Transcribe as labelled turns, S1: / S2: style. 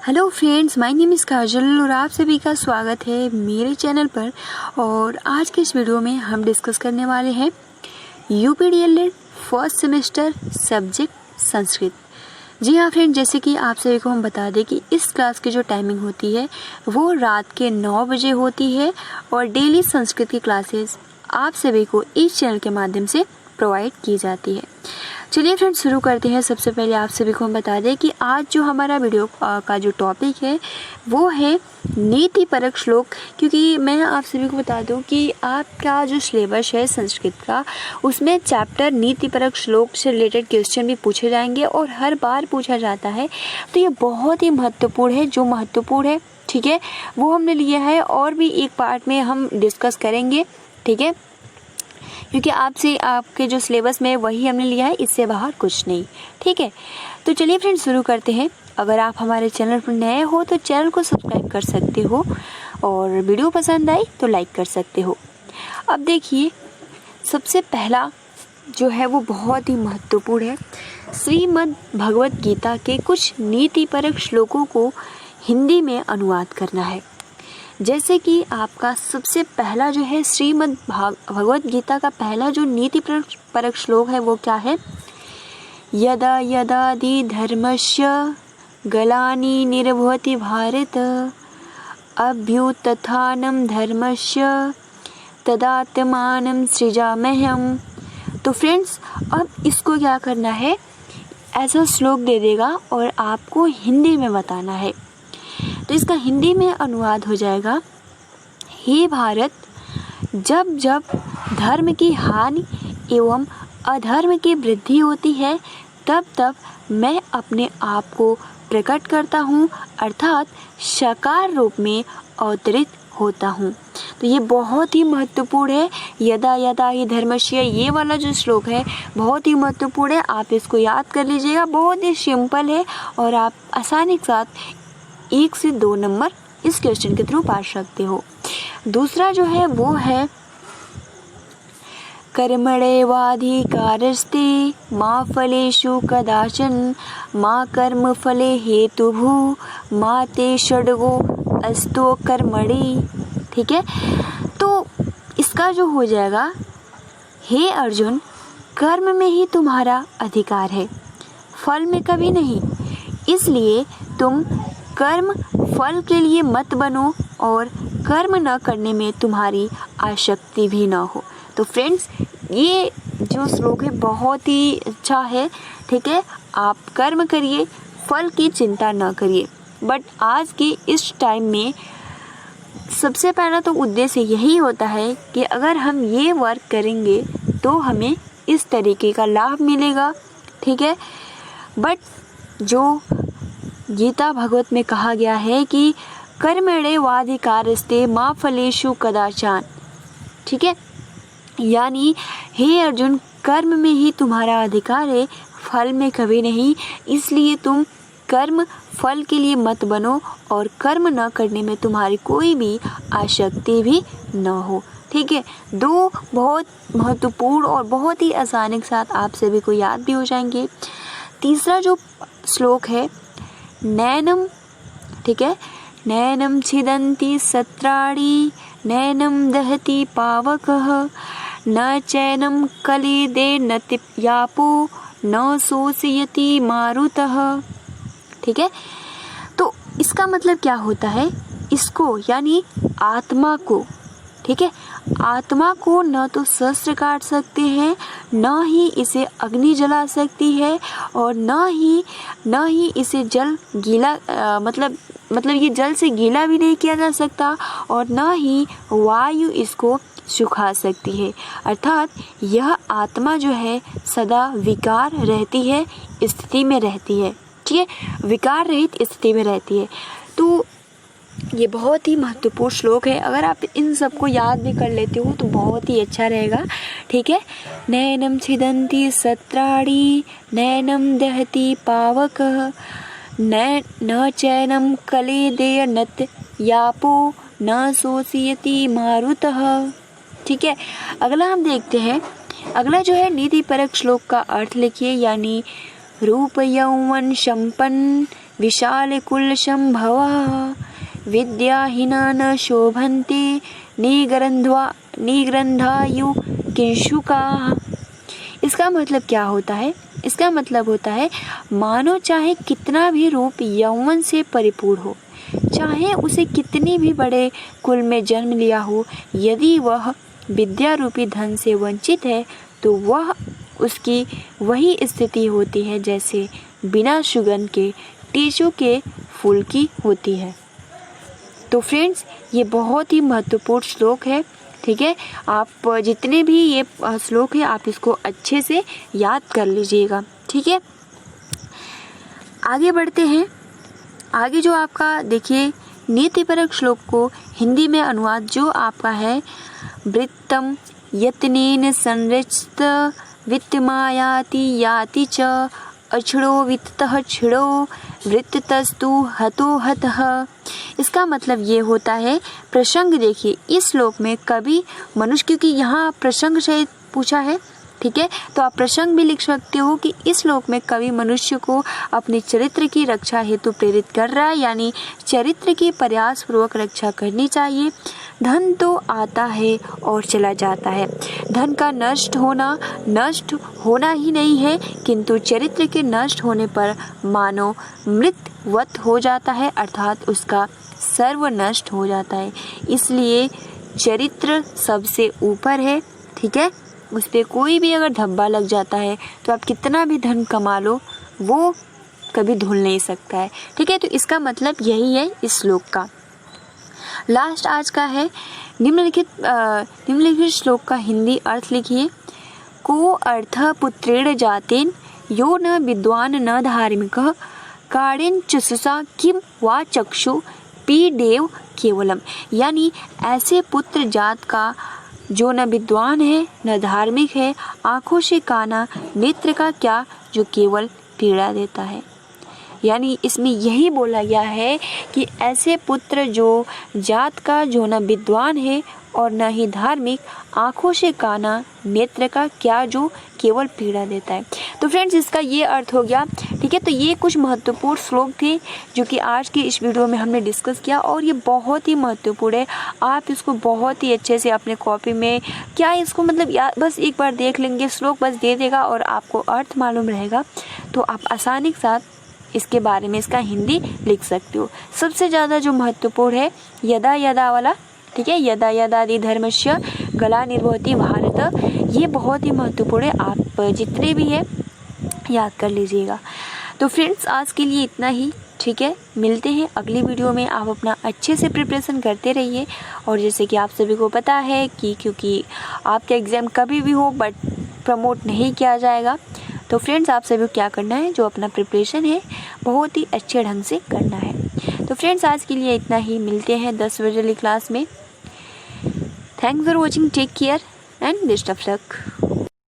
S1: Hello friends, my name is Kajal और आप सभी का स्वागत है मेरे चैनल पर। और आज के इस वीडियो में हम डिस्कस करने वाले हैं यूपीडीएलएड फर्स्ट सेमेस्टर सब्जेक्ट संस्कृत। जी हाँ फ्रेंड, जैसे कि आप सभी को हम बता दें कि इस क्लास की जो टाइमिंग होती है वो रात के 9 बजे होती है और डेली संस्कृत की क्लासेस आप सभी को इस चैनल के माध्यम से प्रोवाइड की जाती है। चलिए फ्रेंड्स, शुरू करते हैं। सबसे पहले आप सभी को हम बता दें कि आज जो हमारा वीडियो का जो टॉपिक है वो है नीति परक श्लोक। क्योंकि मैं आप सभी को बता दूं कि आपका जो सिलेबस है संस्कृत का, उसमें चैप्टर नीति परक श्लोक से रिलेटेड क्वेश्चन भी पूछे जाएंगे और हर बार पूछा जाता है। तो ये बहुत ही महत्वपूर्ण है। जो महत्वपूर्ण है, ठीक है, वो हमने लिया है और भी एक पार्ट में हम डिस्कस करेंगे, ठीक है, क्योंकि आपके जो सिलेबस में वही हमने लिया है, इससे बाहर कुछ नहीं, ठीक है। तो चलिए फ्रेंड्स, शुरू करते हैं। अगर आप हमारे चैनल पर नए हो तो चैनल को सब्सक्राइब कर सकते हो और वीडियो पसंद आई तो लाइक कर सकते हो। अब देखिए, सबसे पहला जो है वो बहुत ही महत्वपूर्ण है। श्रीमद् भगवत गीता के कुछ नीतिपरक श्लोकों को हिंदी में अनुवाद करना है। जैसे कि आपका सबसे पहला जो है श्रीमद् भगवत गीता का पहला जो नीति परक श्लोक है वो क्या है? यदा यदादि धर्मस्य गलानि निर्भवति भारत अभ्युत्थानं धर्मस्य तदात्मानं सृजाम्यहम्। तो फ्रेंड्स, अब इसको क्या करना है, ऐसा श्लोक दे देगा और आपको हिंदी में बताना है। तो इसका हिंदी में अनुवाद हो जाएगा, हे भारत, जब जब धर्म की हानि एवं अधर्म की वृद्धि होती है तब तब मैं अपने आप को प्रकट करता हूँ, अर्थात साकार रूप में अवतरित होता हूँ। तो ये बहुत ही महत्वपूर्ण है। यदा यदा ही धर्मस्य, ये वाला जो श्लोक है बहुत ही महत्वपूर्ण है। आप इसको याद कर लीजिएगा। बहुत ही सिंपल है और आप आसानी के साथ 1 से 2 नंबर इस क्वेश्चन के थ्रू पा सकते हो। दूसरा जो है वो है कर्मण्येवाधिकारस्ते मा फलेषु कदाचन मा कर्म फले हेतुभु मा ते षड्गो अस्तो कर्मणि। ठीक है, तो इसका जो हो जाएगा, हे अर्जुन, कर्म में ही तुम्हारा अधिकार है, फल में कभी नहीं। इसलिए तुम कर्म फल के लिए मत बनो और कर्म न करने में तुम्हारी आसक्ति भी न हो। तो फ्रेंड्स, ये जो श्लोक है बहुत ही अच्छा है, ठीक है। आप कर्म करिए, फल की चिंता न करिए। बट आज के इस टाइम में सबसे पहला तो उद्देश्य यही होता है कि अगर हम ये वर्क करेंगे तो हमें इस तरीके का लाभ मिलेगा, ठीक है। बट जो गीता भगवत में कहा गया है कि कर्मण्येवाधिकारस्ते मा फलेषु कदाचन, ठीक है, यानी हे अर्जुन, कर्म में ही तुम्हारा अधिकार है, फल में कभी नहीं। इसलिए तुम कर्म फल के लिए मत बनो और कर्म न करने में तुम्हारी कोई भी आसक्ति भी न हो, ठीक है। 2 बहुत महत्वपूर्ण और बहुत ही आसानी के साथ आप सभी को याद भी हो जाएंगे। तीसरा जो श्लोक है, नैनम, ठीक है, नैनम छिदन्ति सत्राणि नैनम दहति पावकः न चैनम कलेदे न तिप्यापो न शोषयति मारुतः। ठीक है, तो इसका मतलब क्या होता है, इसको यानी आत्मा को, ठीक है, आत्मा को न तो शस्त्र काट सकते हैं, न ही इसे अग्नि जला सकती है और न ही इसे जल गीला मतलब ये जल से गीला भी नहीं किया जा सकता और न ही वायु इसको सुखा सकती है। अर्थात यह आत्मा जो है सदा विकार रहती है, स्थिति में रहती है, ठीक है, विकार रहित स्थिति में रहती है। तो ये बहुत ही महत्वपूर्ण श्लोक है। अगर आप इन सबको याद भी कर लेते हो तो बहुत ही अच्छा रहेगा, ठीक है। नैनम छिदन्ति सत्राणि नैनम दहति पावकः न चैनम कलेदेय नत यापो न शोषयति मारुतः। ठीक है, अगला हम देखते हैं। अगला जो है नीति परक श्लोक का अर्थ लिखिए, यानी रूप यौवन संपन्न विशालकुलशम्भवः विद्याहीना न शोभन्ते निग्रन्धायु किंशुकाः। इसका मतलब क्या होता है? इसका मतलब होता है मानो चाहे कितना भी रूप यौवन से परिपूर्ण हो, चाहे उसे कितनी भी बड़े कुल में जन्म लिया हो, यदि वह विद्या रूपी धन से वंचित है तो वह उसकी वही स्थिति होती है जैसे बिना सुगंध के टीचू के फूल की होती है। तो फ्रेंड्स, ये बहुत ही महत्वपूर्ण श्लोक है। ठीक है, आप जितने भी ये श्लोक है आप इसको अच्छे से याद कर लीजिएगा। ठीक है, आगे बढ़ते हैं। आगे जो आपका देखिए नीतिपरक श्लोक को हिंदी में अनुवाद जो आपका है, वृत्तम यत्नेन संरचित वित्तमायाति याति च अछड़ो वित्तः छिड़ो वृत्तस्तु हतो हतः। इसका मतलब ये होता है, प्रसंग देखिए इस श्लोक में कवि मनुष्य, क्योंकि यहाँ प्रसंग से पूछा है, ठीक है, तो आप प्रसंग भी लिख सकते हो कि इस श्लोक में कवि मनुष्य को अपने चरित्र की रक्षा हेतु प्रेरित कर रहा है, यानी चरित्र की प्रयास पूर्वक रक्षा करनी चाहिए। धन तो आता है और चला जाता है, धन का नष्ट होना ही नहीं है, किंतु चरित्र के नष्ट होने पर मानव मृतवत हो जाता है, अर्थात उसका सर्व नष्ट हो जाता है। इसलिए चरित्र सबसे ऊपर है। ठीक है, उस पर कोई भी अगर धब्बा लग जाता है तो आप कितना भी धन कमा लो वो कभी धुल नहीं सकता है। ठीक है, तो इसका मतलब यही है इस श्लोक का। लास्ट आज का है निम्नलिखित श्लोक का हिंदी अर्थ लिखिए। को अर्थ पुत्रेण जातेन यो न विद्वान न धार्मिकः कारेण चुसुषा किम वा चक्षु पीडेव केवलम। यानी ऐसे पुत्र जात का जो न विद्वान है न धार्मिक है, आंखों से काना नेत्र का क्या, जो केवल पीड़ा देता है। यानी इसमें यही बोला गया है कि ऐसे पुत्र जो जात का जो न विद्वान है और न ही धार्मिक, आंखों से काना नेत्र का क्या, जो केवल पीड़ा देता है। तो फ्रेंड्स, इसका ये अर्थ हो गया। ठीक है, तो ये कुछ महत्वपूर्ण श्लोक थे जो कि आज की इस वीडियो में हमने डिस्कस किया और ये बहुत ही महत्वपूर्ण है। आप इसको बहुत ही अच्छे से अपने कॉपी में क्या इसको मतलब बस एक बार देख लेंगे, श्लोक बस दे देगा और आपको अर्थ मालूम रहेगा, तो आप आसानी के साथ इसके बारे में इसका हिंदी लिख सकते हो। सबसे ज़्यादा जो महत्वपूर्ण है यदा यदा वाला, ठीक है, यदा यदादि धर्मस्य ग्लानिर्भवति भारत, ये बहुत ही महत्वपूर्ण है। आप जितने भी है याद कर लीजिएगा। तो फ्रेंड्स, आज के लिए इतना ही। ठीक है, मिलते हैं अगली वीडियो में। आप अपना अच्छे से प्रिपरेशन करते रहिए और जैसे कि आप सभी को पता है कि क्योंकि आपका एग्ज़ाम कभी भी हो बट प्रमोट नहीं किया जाएगा, तो फ्रेंड्स आप सभी को क्या करना है, जो अपना प्रिपरेशन है बहुत ही अच्छे ढंग से करना है। तो फ्रेंड्स, आज के लिए इतना ही। मिलते हैं 10 बजे वाली क्लास में। Thanks for watching, take care and best of luck.